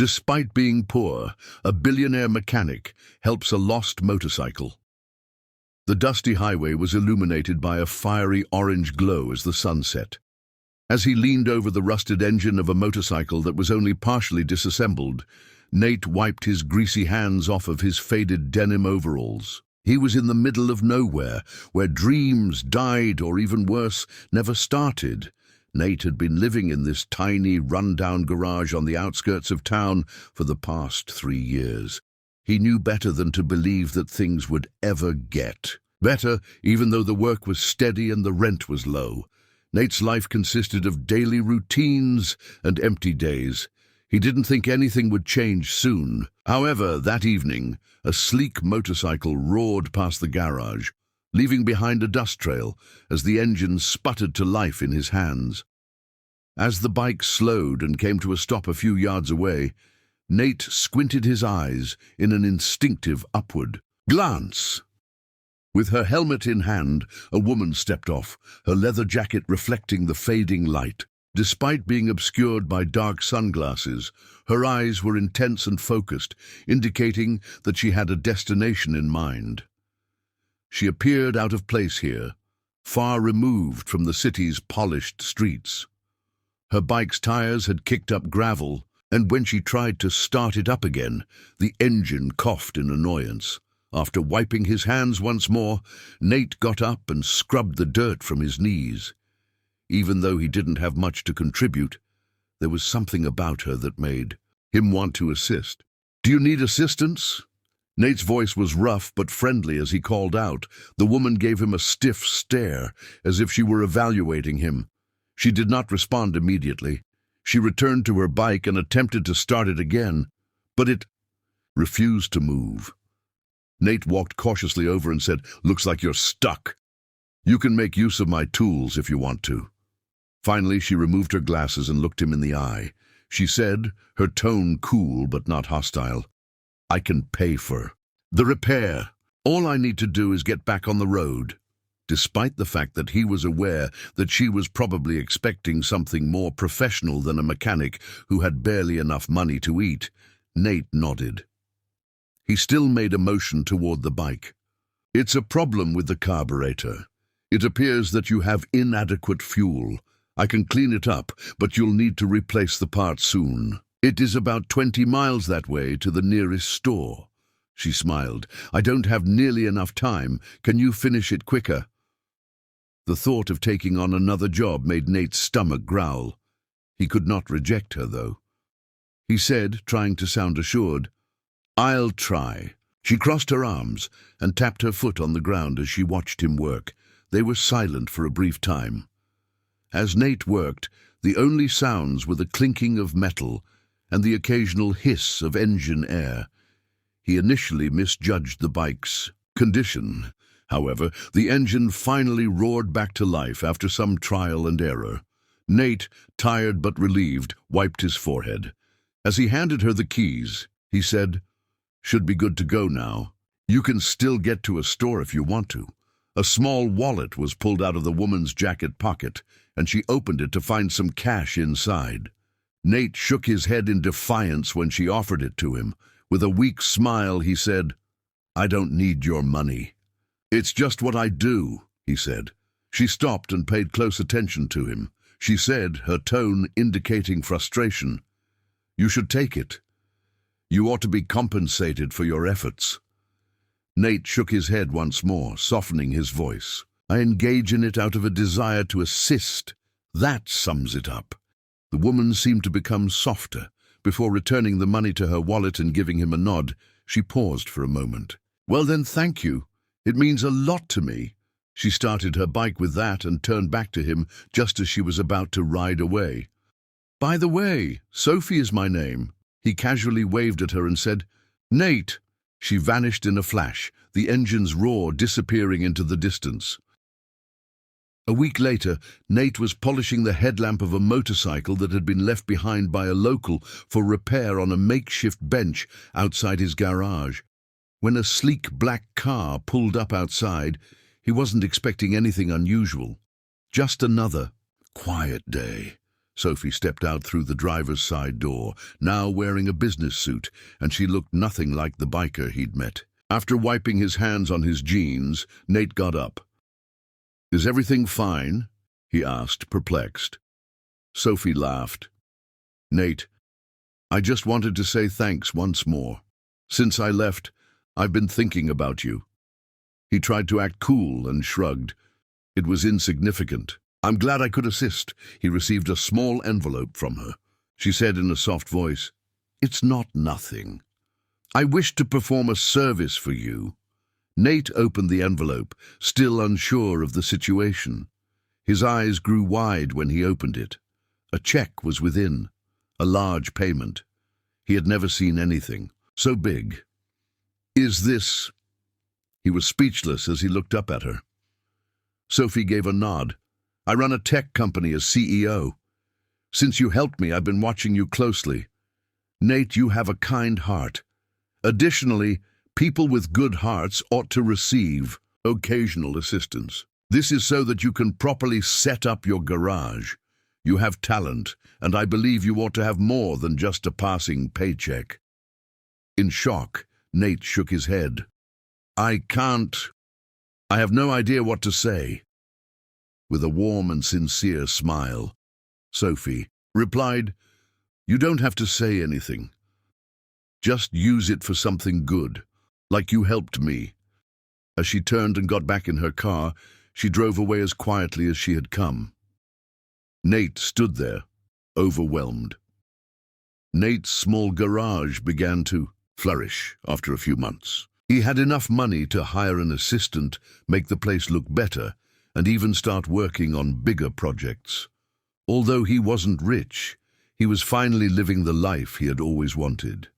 Despite being poor, a billionaire mechanic helps a lost motorcycle. The dusty highway was illuminated by a fiery orange glow as the sun set. As he leaned over the rusted engine of a motorcycle that was only partially disassembled, Nate wiped his greasy hands off of his faded denim overalls. He was in the middle of nowhere, where dreams died, or even worse, never started. Nate had been living in this tiny, run-down garage on the outskirts of town for the past 3 years. He knew better than to believe that things would ever get better, even though the work was steady and the rent was low. Nate's life consisted of daily routines and empty days. He didn't think anything would change soon. However, that evening, a sleek motorcycle roared past the garage, leaving behind a dust trail as the engine sputtered to life in his hands. As the bike slowed and came to a stop a few yards away, Nate squinted his eyes in an instinctive upward glance. With her helmet in hand, a woman stepped off, her leather jacket reflecting the fading light. Despite being obscured by dark sunglasses, her eyes were intense and focused, indicating that she had a destination in mind. She appeared out of place here, far removed from the city's polished streets. Her bike's tires had kicked up gravel, and when she tried to start it up again, the engine coughed in annoyance. After wiping his hands once more, Nate got up and scrubbed the dirt from his knees. Even though he didn't have much to contribute, there was something about her that made him want to assist. "Do you need assistance?" Nate's voice was rough but friendly as he called out. The woman gave him a stiff stare, as if she were evaluating him. She did not respond immediately. She returned to her bike and attempted to start it again, but it refused to move. Nate walked cautiously over and said, "Looks like you're stuck. You can make use of my tools if you want to." Finally, she removed her glasses and looked him in the eye. She said, her tone cool but not hostile, "I can pay for the repair. All I need to do is get back on the road." Despite the fact that he was aware that she was probably expecting something more professional than a mechanic who had barely enough money to eat, Nate nodded. He still made a motion toward the bike. "It's a problem with the carburetor. It appears that you have inadequate fuel. I can clean it up, but you'll need to replace the part soon. It is about 20 miles that way to the nearest store." She smiled. "I don't have nearly enough time. Can you finish it quicker?" The thought of taking on another job made Nate's stomach growl. He could not reject her, though. He said, trying to sound assured, "I'll try." She crossed her arms and tapped her foot on the ground as she watched him work. They were silent for a brief time. As Nate worked, the only sounds were the clinking of metal and the occasional hiss of engine air. He initially misjudged the bike's condition. However, the engine finally roared back to life after some trial and error. Nate, tired but relieved, wiped his forehead. As he handed her the keys, he said, "Should be good to go now. You can still get to a store if you want to." A small wallet was pulled out of the woman's jacket pocket, and she opened it to find some cash inside. Nate shook his head in defiance when she offered it to him. With a weak smile, he said, "I don't need your money." "It's just what I do," he said. She stopped and paid close attention to him. She said, her tone indicating frustration, "You should take it. You ought to be compensated for your efforts." Nate shook his head once more, softening his voice. "I engage in it out of a desire to assist. That sums it up." The woman seemed to become softer. Before returning the money to her wallet and giving him a nod, she paused for a moment. "Well then, thank you. It means a lot to me." She started her bike with that and turned back to him just as she was about to ride away. "By the way, Sophie is my name." He casually waved at her and said, "Nate." She vanished in a flash, the engine's roar disappearing into the distance. A week later, Nate was polishing the headlamp of a motorcycle that had been left behind by a local for repair on a makeshift bench outside his garage. When a sleek black car pulled up outside, he wasn't expecting anything unusual. Just another quiet day. Sophie stepped out through the driver's side door, now wearing a business suit, and she looked nothing like the biker he'd met. After wiping his hands on his jeans, Nate got up. "Is everything fine?" he asked, perplexed. Sophie laughed. "Nate, I just wanted to say thanks once more. Since I left, I've been thinking about you." He tried to act cool and shrugged. It was insignificant. "I'm glad I could assist." He received a small envelope from her. She said in a soft voice, "It's not nothing. I wish to perform a service for you." Nate opened the envelope, still unsure of the situation. His eyes grew wide when he opened it. A check was within, a large payment. He had never seen anything so big. "Is this—" He was speechless as he looked up at her. Sophie gave a nod. "I run a tech company as CEO. Since you helped me, I've been watching you closely. Nate, you have a kind heart. Additionally, people with good hearts ought to receive occasional assistance. This is so that you can properly set up your garage. You have talent, and I believe you ought to have more than just a passing paycheck." In shock, Nate shook his head. I have no idea what to say." With a warm and sincere smile, Sophie replied, "You don't have to say anything. Just use it for something good, like you helped me." As she turned and got back in her car, she drove away as quietly as she had come. Nate stood there, overwhelmed. Nate's small garage began to flourish after a few months. He had enough money to hire an assistant, make the place look better, and even start working on bigger projects. Although he wasn't rich, he was finally living the life he had always wanted.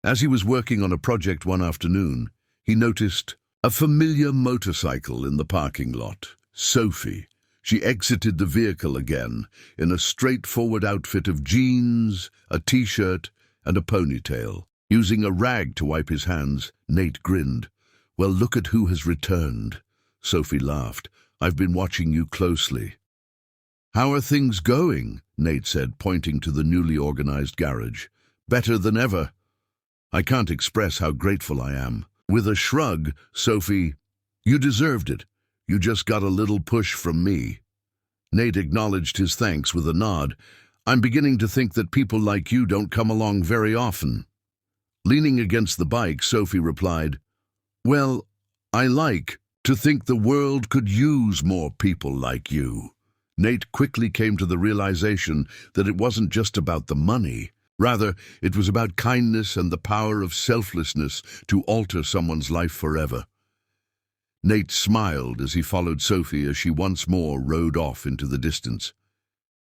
As he was working on a project one afternoon, he noticed a familiar motorcycle in the parking lot. Sophie. She exited the vehicle again, in a straightforward outfit of jeans, a t-shirt, and a ponytail. Using a rag to wipe his hands, Nate grinned. "Well, look at who has returned." Sophie laughed. "I've been watching you closely." "How are things going?" Nate said, pointing to the newly organized garage. "Better than ever. I can't express how grateful I am." With a shrug, Sophie, "You deserved it. You just got a little push from me." Nate acknowledged his thanks with a nod. "I'm beginning to think that people like you don't come along very often." Leaning against the bike, Sophie replied, "Well, I like to think the world could use more people like you." Nate quickly came to the realization that it wasn't just about the money. Rather, it was about kindness and the power of selflessness to alter someone's life forever. Nate smiled as he followed Sophie as she once more rode off into the distance.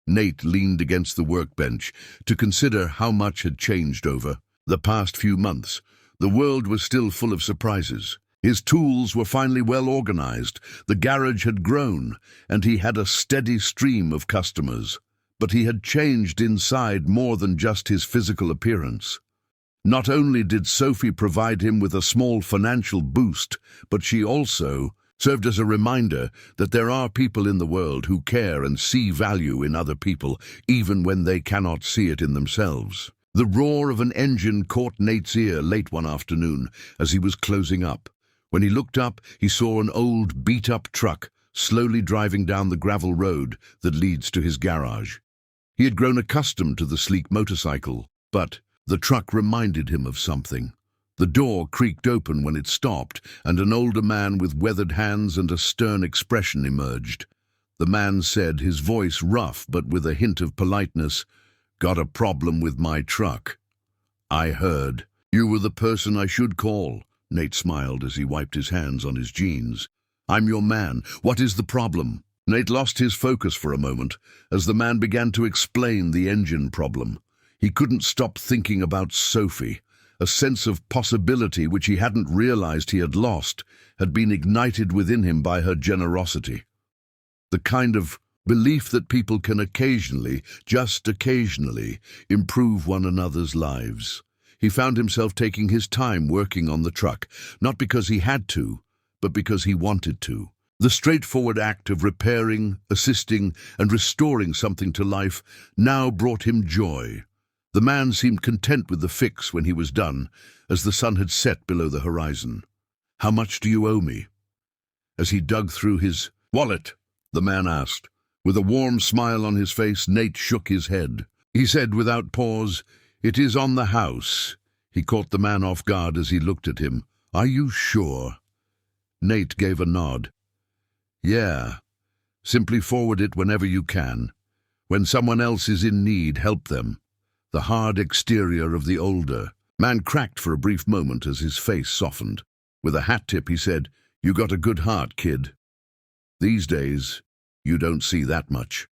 Nate leaned against the workbench to consider how much had changed over the past few months. The world was still full of surprises. His tools were finally well organized, the garage had grown, and he had a steady stream of customers. But he had changed inside more than just his physical appearance. Not only did Sophie provide him with a small financial boost, but she also served as a reminder that there are people in the world who care and see value in other people, even when they cannot see it in themselves. The roar of an engine caught Nate's ear late one afternoon as he was closing up. When he looked up, he saw an old, beat-up truck slowly driving down the gravel road that leads to his garage. He had grown accustomed to the sleek motorcycle, but the truck reminded him of something. The door creaked open when it stopped, and an older man with weathered hands and a stern expression emerged. The man said, his voice rough but with a hint of politeness, "Got a problem with my truck?" "I heard. You were the person I should call." Nate smiled as he wiped his hands on his jeans. "I'm your man. What is the problem?" Nate lost his focus for a moment as the man began to explain the engine problem. He couldn't stop thinking about Sophie. A sense of possibility which he hadn't realized he had lost had been ignited within him by her generosity. The kind of belief that people can occasionally, just occasionally, improve one another's lives. He found himself taking his time working on the truck, not because he had to, but because he wanted to. The straightforward act of repairing, assisting, and restoring something to life now brought him joy. The man seemed content with the fix when he was done, as the sun had set below the horizon. "How much do you owe me?" As he dug through his wallet, the man asked. With a warm smile on his face, Nate shook his head. He said without pause, "It is on the house." He caught the man off guard as he looked at him. "Are you sure?" Nate gave a nod. "Yeah. Simply forward it whenever you can. When someone else is in need, help them." The hard exterior of the older man cracked for a brief moment as his face softened. With a hat tip, he said, "You got a good heart, kid. These days, you don't see that much."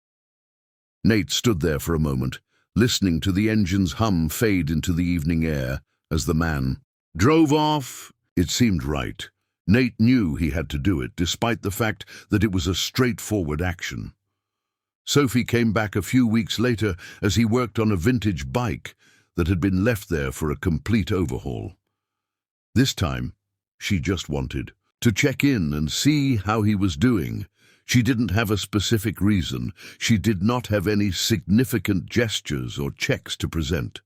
Nate stood there for a moment, listening to the engine's hum fade into the evening air as the man drove off. It seemed right. Nate knew he had to do it, despite the fact that it was a straightforward action. Sophie came back a few weeks later as he worked on a vintage bike that had been left there for a complete overhaul. This time, she just wanted to check in and see how he was doing. She didn't have a specific reason. She did not have any significant gestures or checks to present.